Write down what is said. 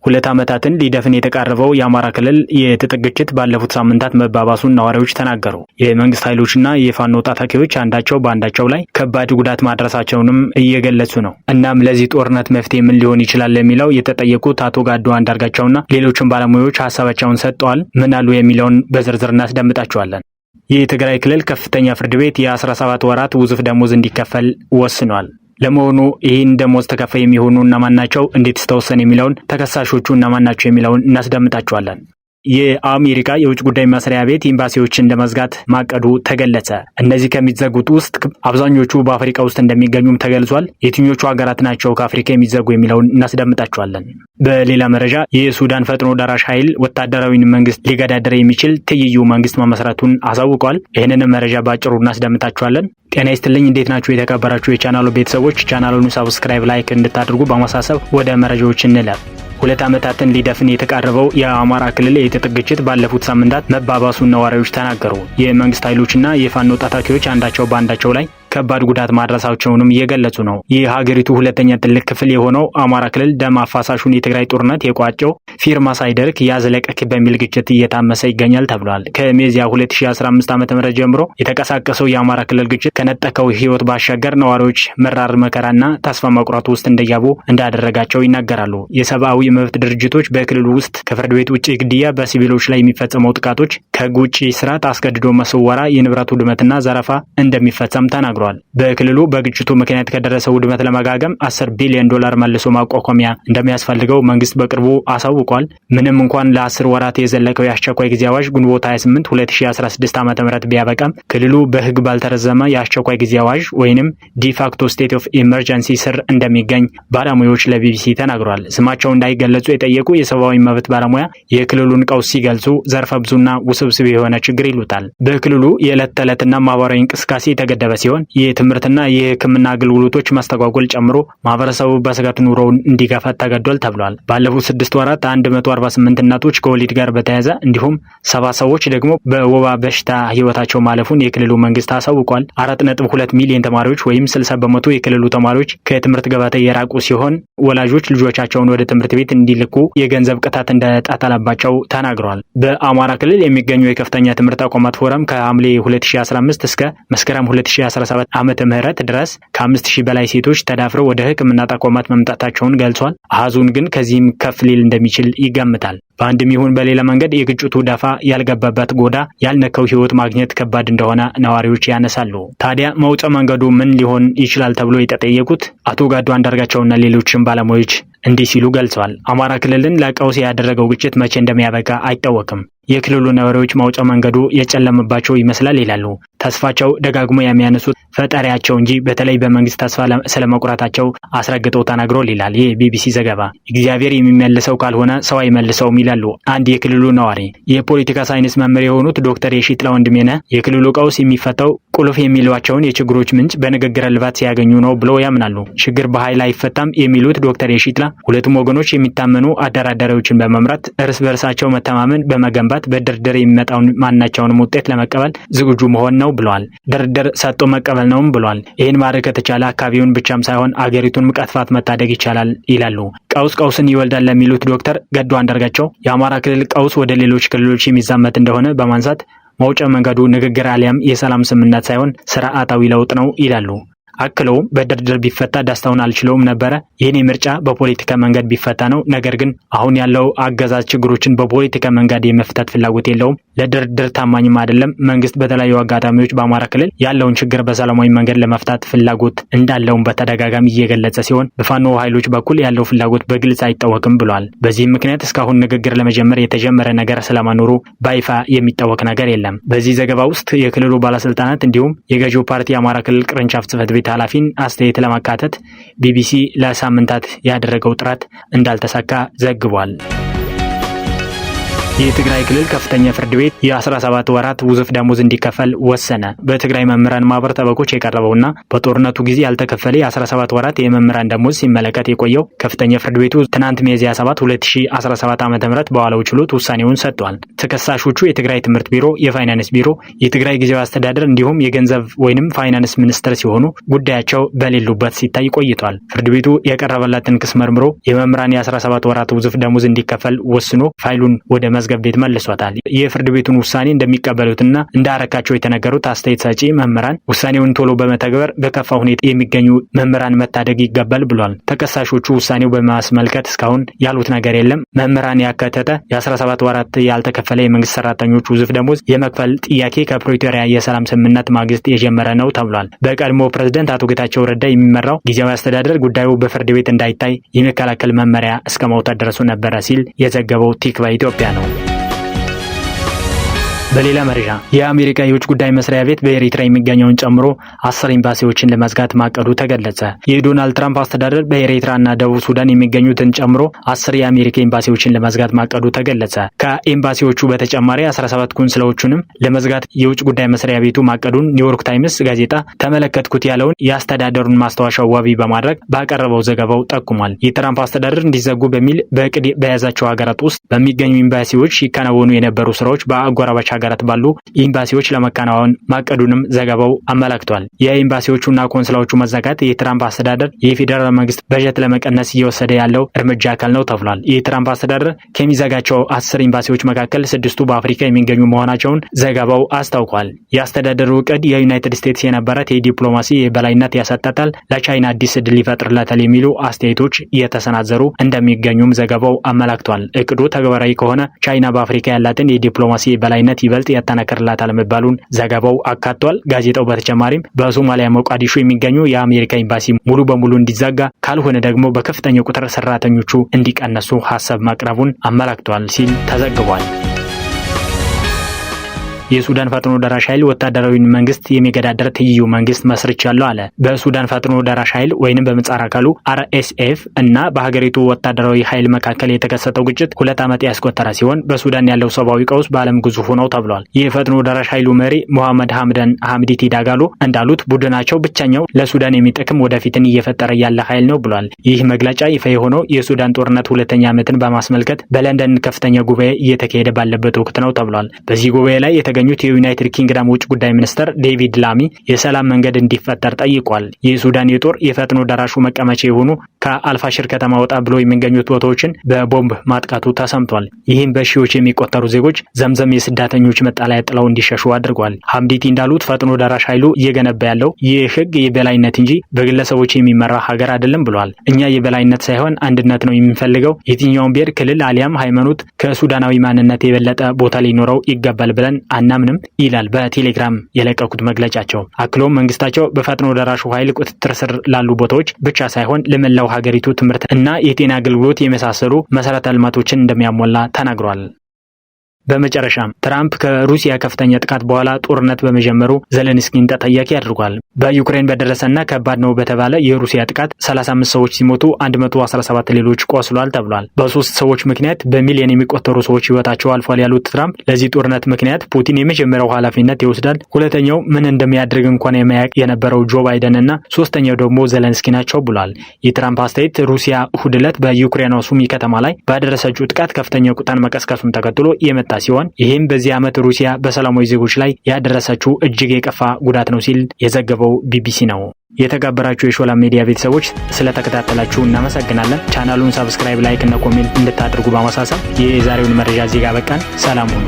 2 ዓመታትን ሊደፍን የተቃረበው የአማራ ክልል የትጥቅ ግጭት ባለፉት ሳምንታት መባባሱን ነዋሪዎች ተናገሩ። የመንግስት ኃይሎችና የፋኖ ታጣቂዎች አንዳቸው በአንዳቸው ላይ ከባድ ጉዳት ማድረሳቸውንም እየገለጹ ነው። እናም ለዚህ ጦርነት መፍትሄ ምን ሊሆን ይችላል የሚለው የተጠየቁት አቶ ጋዶ አንዳርጋቸውና ሌሎችም ባለሙያዎች ሀሳባቸውን ሰጥተዋል። ምን አሉ የሚለውን በዝርዝር እናስደምጣቸዋለን። የትግራይ ክልል ከፍተኛ ፍርድ ቤት የ17 ወራት ውዝፍ ደሞዝ እንዲከፈል ወስኗል። ለመሆኑ ይህን ደሞዝ ተከፋይ የሚሆኑ እነማን ናቸው? እንዴትስ ተወሰነ? የሚለውን ተከሳሾቹ እነማን ናቸው የሚለውን እናስደምጣቸዋለን። የአሜሪካ የውጭ ጉዳይ መስሪያ ቤት ኤምባሲዎችን ለመዝጋት ማቀዱ ተገለጸ። እነዚህ ከሚዘጉት ውስጥ አብዛኞቹ በአፍሪካ ውስጥ እንደሚገኙም ተገልጿል። የትኞቹ ሀገራት ናቸው ከአፍሪካ የሚዘጉ የሚለውን እናስደምጣቸዋለን። በሌላ መረጃ የሱዳን ፈጥኖ ደራሽ ኃይል ወታደራዊ መንግስት ሊገዳደር የሚችል ትይዩ መንግስት መመስረቱን አሳውቋል። ይህንን መረጃ ባጭሩ እናስደምጣቸዋለን። ጤና ይስጥልኝ፣ እንዴት ናችሁ የተከበራችሁ የቻናሉ ቤተሰቦች? ቻናሉን ሰብስክራይብ፣ ላይክ እንድታደርጉ በማሳሰብ ወደ መረጃዎች እንለፍ። 2 ዓመታትን ሊደፍን የተቃረበው የአማራ ክልል የትጥቅ ግጭት ባለፉት ሳምንታት መባባሱን ነዋሪዎች ተናገሩ። የመንግስት ኃይሎችና የፋኖ ታጣቂዎች አንዳቸው በአንዳቸው ላይ ከባድ ጉዳት ማድረሳቸውንም እየገለጹ ነው። የሀገሪቱ ሁለተኛ ትልቅ ክፍል የሆነው አማራ ክልል ደም አፋሳሹን የትግራይ ጦርነት የቋጨው ፊርማ ሳይደርቅ ያዝለቀቅ በሚል ግጭት እየታመሰ ይገኛል ተብሏል። ከሚያዝያ 2015 ዓ.ም ጀምሮ የተቀሳቀሰው የአማራ ክልል ግጭት ከነጠቀው ህይወት ባሻገር ነዋሪዎች መራር መከራና ተስፋ መቁረጥ ውስጥ እንደያቡ እንዳደረጋቸው ይናገራሉ። የሰብአዊ መብት ድርጅቶች በክልሉ ውስጥ ከፍርድ ቤት ውጭ ግድያ፣ በሲቪሎች ላይ የሚፈጸመው ጥቃቶች፣ ከህግ ውጭ ስርዓት፣ አስገድዶ መስወራ፣ የንብረት ውድመትና ዘረፋ እንደሚፈጸም ተናግሯል። በክልሉ በግጭቱ ምክንያት ከደረሰው ውድመት ለመጋገም $10 ቢሊዮን መልሶ ማቋቋሚያ እንደሚያስፈልገው መንግስት በቅርቡ አሳውቋል። ምንም እንኳን ለ10 ወራት የዘለቀው የአስቸኳይ ጊዜ አዋጅ ግንቦት 28 2016 ዓ.ም ቢያበቃም ክልሉ በህግ ባልተረዘመ የአስቸኳይ ጊዜ አዋጅ ወይንም ዲፋክቶ ስቴት ኦፍ ኢመርጀንሲ ስር እንደሚገኝ ባለሙያዎች ለቢቢሲ ተናግሯል። ስማቸው እንዳይገለጹ የጠየቁ የሰብአዊ መብት ባለሙያ የክልሉን ቀውስ ሲገልጹ ዘርፈ ብዙና ውስብስብ የሆነ ችግር ይሉታል። በክልሉ የዕለት ተዕለትና ማህበራዊ እንቅስቃሴ የተገደበ ሲሆን የትምህርትና የሕክምና አገልግሎቶች ማስተጓጎል ጨምሮ ማህበረሰቡ በስጋት ኑሮውን እንዲገፋት ተገዷል ተብሏል። ባለፉት 6 ወራት 148 እናቶች ከወሊድ ጋር በተያያዘ እንዲሁም 70 ሰዎች ደግሞ በወባ በሽታ ህይወታቸው ማለፉን የክልሉ መንግስት አሳውቋል። 4.2 ሚሊዮን ተማሪዎች ወይም 60% የክልሉ ተማሪዎች ከትምህርት ገበታ የራቁ ሲሆን ወላጆች ልጆቻቸውን ወደ ትምህርት ቤት እንዲልኩ የገንዘብ ቅጣት እንደተጣለባቸው ተናግረዋል። በአማራ ክልል የሚገኙ የከፍተኛ ትምህርት ተቋማት ፎረም ከሐምሌ 2015 እስከ መስከረም 2017 ዓመተ ምህረት ድረስ ከ5000 በላይ ሴቶች ተዳፍረው ወደ ሕክምና ተቋማት መምጣታቸውን ገልጿል። አሃዙን ግን ከዚህም ከፍ ሊል እንደሚችል ይገምታል። በአንድም ይሁን በሌላ መንገድ የግጭቱ ዳፋ ያልገባበት ጎዳ ያልነካው ህይወት ማግኘት ከባድ እንደሆነ ነዋሪዎች ያነሳሉ። ታዲያ መውጫ መንገዱ ምን ሊሆን ይችላል ተብሎ የተጠየቁት አቶ ጋዶ አንዳርጋቸውና ሌሎችም ባለሙያዎች እንዲህ ሲሉ ገልጸዋል። አማራ ክልልን ለቀውስ ያደረገው ግጭት መቼ እንደሚያበቃ አይታወቅም። የክልሉ ነዋሪዎች መውጫ መንገዱ የጨለመባቸው ይመስላል ይላሉ። ተስፋቸው ደጋግሞ የሚያነሱት ፈጣሪያቸው እንጂ በተለይ በመንግስት ተስፋ ስለመቁረጣቸው አስረግጠው ተናግሯል ይላል የቢቢሲ ዘገባ። እግዚአብሔር የሚመልሰው ካልሆነ ሰው አይመልሰውም ይላሉ አንድ የክልሉ ነዋሪ። የፖለቲካ ሳይንስ መምህር የሆኑት ዶክተር የሺጥላ ወንድሜነህ የክልሉ ቀውስ የሚፈታው ቁልፍ የሚሏቸውን የችግሮች ምንጭ በንግግር እልባት ሲያገኙ ነው ብለው ያምናሉ። ችግር በኃይል አይፈታም የሚሉት ዶክተር የሺጥላ ሁለቱም ወገኖች የሚታመኑ አደራዳሪዎችን በመምራት እርስ በርሳቸው መተማመን በመገንባት በድርድር የሚመጣውን ማናቸውንም ውጤት ለመቀበል ዝግጁ መሆን ነው ብለዋል። ድርድር ሰጥቶ መቀበል ነውም ብለዋል። ይህን ማድረግ ከተቻለ አካባቢውን ብቻም ሳይሆን አገሪቱን ከጥፋት መታደግ ይቻላል ይላሉ። ቀውስን ይወልዳል ለሚሉት ዶክተር ገዱ አንዳርጋቸው የአማራ ክልል ቀውስ ወደ ሌሎች ክልሎች የሚዛመት እንደሆነ በማንሳት መውጫ መንገዱ ንግግር አሊያም የሰላም ስምምነት ሳይሆን ስርዓታዊ ለውጥ ነው ይላሉ። አክለውም በድርድር ቢፈታ ደስታውን አልችለውም ነበረ። ይህን ምርጫ በፖለቲካ መንገድ ቢፈታ ነው። ነገር ግን አሁን ያለው አገዛዝ ችግሮችን በፖለቲካ መንገድ የመፍታት ፍላጎት የለውም። ለድርድር ታማኝም አይደለም። መንግስት በተለያዩ አጋጣሚዎች በአማራ ክልል ያለውን ችግር በሰላማዊ መንገድ ለመፍታት ፍላጎት እንዳለውም በተደጋጋሚ እየገለጸ ሲሆን በፋኖ ኃይሎች በኩል ያለው ፍላጎት በግልጽ አይታወቅም ብሏል። በዚህም ምክንያት እስካሁን ንግግር ለመጀመር የተጀመረ ነገር ስለመኖሩ በይፋ የሚታወቅ ነገር የለም። በዚህ ዘገባ ውስጥ የክልሉ ባለስልጣናት እንዲሁም የገዢው ፓርቲ የአማራ ክልል ቅርንጫፍ ጽሕፈት ቤት ኃላፊን አስተያየት ለማካተት ቢቢሲ ለሳምንታት ያደረገው ጥረት እንዳልተሳካ ዘግቧል። የትግራይ ክልል ከፍተኛ ፍርድ ቤት የ17 ወራት ውዝፍ ደሞዝ እንዲከፈል ወሰነ። በትግራይ መምህራን ማህበር ጠበቆች የቀረበውና በጦርነቱ ጊዜ ያልተከፈለ የ17 ወራት የመምህራን ደሞዝ ሲመለከት የቆየው ከፍተኛ ፍርድ ቤቱ ትናንት ሚያዝያ 7 2017 ዓ.ም በዋለው ችሎት ውሳኔውን ሰጥቷል። ተከሳሾቹ የትግራይ ትምህርት ቢሮ፣ የፋይናንስ ቢሮ፣ የትግራይ ጊዜያዊ አስተዳደር እንዲሁም የገንዘብ ወይንም ፋይናንስ ሚኒስትር ሲሆኑ ጉዳያቸው በሌሉበት ሲታይ ቆይቷል። ፍርድ ቤቱ የቀረበለትን ክስ መርምሮ የመምህራን የ17 ወራት ውዝፍ ደሞዝ እንዲከፈል ወስኖ ፋይሉን ወደ መዝገብ ቤት መልሷታል። የፍርድ ቤቱን ውሳኔ እንደሚቀበሉትና እንዳረካቸው የተነገሩት አስተያየት ሰጪ መምህራን ውሳኔውን ቶሎ በመተግበር በከፋ ሁኔታ የሚገኙ መምህራን መታደግ ይገባል ብሏል። ተከሳሾቹ ውሳኔው በማስመልከት እስካሁን ያሉት ነገር የለም። መምህራን ያካተተ የ17 ወራት ያልተከፈለ የመንግስት ሰራተኞች ውዝፍ ደሞዝ የመክፈል ጥያቄ ከፕሪቶሪያ የሰላም ስምምነት ማግስት የጀመረ ነው ተብሏል። በቀድሞ ፕሬዝዳንት አቶ ጌታቸው ረዳ የሚመራው ጊዜያዊ አስተዳደር ጉዳዩ በፍርድ ቤት እንዳይታይ የሚከላከል መመሪያ እስከ ማውጣት ደረሱ ነበረ ሲል የዘገበው ቲክቫ ኢትዮጵያ ነው። በሌላ መረጃ የአሜሪካ የውጭ ጉዳይ መስሪያ ቤት በኤሪትራ የሚገኘውን ጨምሮ 10 ኤምባሲዎችን ለመዝጋት ማቀዱ ተገለጸ። የዶናልድ ትራምፕ አስተዳደር በኤሪትራና ደቡብ ሱዳን የሚገኙትን ጨምሮ 10 የአሜሪካ ኤምባሲዎችን ለመዝጋት ማቀዱ ተገለጸ። ከኤምባሲዎቹ በተጨማሪ 17 ቆንስላዎችንም ለመዝጋት የውጭ ጉዳይ መስሪያ ቤቱ ማቀዱን ኒውዮርክ ታይምስ ጋዜጣ ተመለከትኩት ያለውን የአስተዳደሩን ማስታወሻ ዋቢ በማድረግ ባቀረበው ዘገባው ጠቁሟል። የትራምፕ አስተዳደር እንዲዘጉ በሚል በእቅድ በያዛቸው ሀገራት ውስጥ በሚገኙ ኤምባሲዎች ሲከናወኑ የነበሩ ስራዎች በአጎራባች ሀገራት ባሉ ኤምባሲዎች ለመከናወን ማቀዱንም ዘገባው አመላክቷል። የኤምባሲዎቹና ኮንስላዎቹ መዘጋት የትራምፕ አስተዳደር የፌዴራል መንግስት በጀት ለመቀነስ እየወሰደ ያለው እርምጃ አካል ነው ተብሏል። የትራምፕ አስተዳደር ከሚዘጋቸው 10 ኤምባሲዎች መካከል 6ቱ በአፍሪካ የሚገኙ መሆናቸውን ዘገባው አስታውቋል። የአስተዳደሩ እቅድ የዩናይትድ ስቴትስ የነበረት የዲፕሎማሲ የበላይነት ያሰጣታል፣ ለቻይና አዲስ ዕድል ይፈጥርላታል የሚሉ አስተያየቶች እየተሰናዘሩ እንደሚገኙም ዘገባው አመላክቷል። እቅዱ ተግባራዊ ከሆነ ቻይና በአፍሪካ ያላትን የዲፕሎማሲ የበላይነት ይበልጥ ያጠናክርላታል መባሉን ዘገባው አካቷል። ጋዜጣው በተጨማሪም በሶማሊያ ሞቃዲሾ የሚገኙ የአሜሪካ ኤምባሲ ሙሉ በሙሉ እንዲዘጋ ካልሆነ ደግሞ በከፍተኛ ቁጥር ሰራተኞቹ እንዲቀነሱ ሀሳብ ማቅረቡን አመላክቷል ሲል ተዘግቧል። የሱዳን ፈጥኖ ደራሽ ኃይል ወታደራዊ መንግስት የሚገዳደር ትይዩ መንግስት መስርቻለሁ አለ። በሱዳን ፈጥኖ ደራሽ ኃይል ወይንም በምህጻረ ቃሉ RSF እና በሀገሪቱ ወታደራዊ ኃይል መካከል የተከሰተው ግጭት 2 ዓመት ያስቆጠረ ሲሆን በሱዳን ያለው ሰብአዊ ቀውስ በዓለም ግዙፍ ነው ተብሏል። የፈጥኖ ደራሽ ኃይሉ መሪ ሞሐመድ ሐምዲቲ ዳጋሎ እንዳሉት ቡድናቸው ብቸኛው ለሱዳን የሚጠቅም ወደፊትን እየፈጠረ ያለ ኃይል ነው ብሏል። ይህ መግለጫ ይፋ የሆነው የሱዳን ጦርነት 2ኛ ዓመትን በማስመልከት በለንደን ከፍተኛ ጉባኤ እየተካሄደ ባለበት ወቅት ነው ተብሏል። በዚህ ጉባኤ ላይ የዩናይትድ ኪንግደም ውጭ ጉዳይ ሚኒስትር ዴቪድ ላሚ የሰላም መንገድ እንዲፈጠር ጠይቋል። የሱዳን የጦር የፈጥኖ ደራሹ መቀመጫ የሆኑ ከአልፋሽር ከተማ ወጣ ብሎ የሚገኙት ቦታዎችን በቦምብ ማጥቃቱ ተሰምቷል። ይህም በሺዎች የሚቆጠሩ ዜጎች ዘምዘም የስደተኞች መጠለያ ጥለው እንዲሸሹ አድርጓል። ሐምዲቲ እንዳሉት ፈጥኖ ደራሽ ኃይሉ እየገነባ ያለው የህግ የበላይነት እንጂ በግለሰቦች የሚመራ ሀገር አይደለም ብሏል። እኛ የበላይነት ሳይሆን አንድነት ነው የምንፈልገው። የትኛውም ብሔር፣ ክልል አሊያም ሃይማኖት ከሱዳናዊ ማንነት የበለጠ ቦታ ሊኖረው ይገባል ብለን አናምንም ይላል በቴሌግራም የለቀቁት መግለጫቸው። አክሎም መንግስታቸው በፈጥኖ ደራሹ ኃይል ቁጥጥር ስር ላሉ ቦታዎች ብቻ ሳይሆን ለመላው ሀገሪቱ ትምህርት እና የጤና አገልግሎት የመሳሰሉ መሰረተ ልማቶችን እንደሚያሟላ ተናግሯል። በመጨረሻም ትራምፕ ከሩሲያ ከፍተኛ ጥቃት በኋላ ጦርነት በመጀመሩ ዘለንስኪን ተጠያቂ አድርጓል። በዩክሬን በደረሰና ከባድ ነው በተባለ የሩሲያ ጥቃት 35 ሰዎች ሲሞቱ 117 ሌሎች ቆስሏል ተብሏል። በ3 ሰዎች ምክንያት በሚሊዮን የሚቆጠሩ ሰዎች ህይወታቸው አልፏል ያሉት ትራምፕ ለዚህ ጦርነት ምክንያት ፑቲን የመጀመሪያው ኃላፊነት ይወስዳል፣ ሁለተኛው ምን እንደሚያደርግ እንኳን የማያውቅ የነበረው ጆ ባይደን እና ሶስተኛው ደግሞ ዘለንስኪ ናቸው ብሏል። የትራምፕ አስተያየት ሩሲያ እሁድ ዕለት በዩክሬኗ ሱሚ ከተማ ላይ ባደረሰችው ጥቃት ከፍተኛ ቁጣን መቀስቀሱን ተከትሎ የመጣ ሲሆን ይህም በዚህ ዓመት ሩሲያ በሰላማዊ ዜጎች ላይ ያደረሰችው እጅግ የከፋ ጉዳት ነው ሲል የዘገበው ቢቢሲ ነው። የተከበራችሁ የሾላ ሚዲያ ቤተሰቦች ስለተከታተላችሁ እናመሰግናለን። ቻናሉን ሰብስክራይብ፣ ላይክ እና ኮሜንት እንድታደርጉ በማሳሰብ የዛሬውን መረጃ እዚህ ጋር በቃን። ሰላም ሁኑ።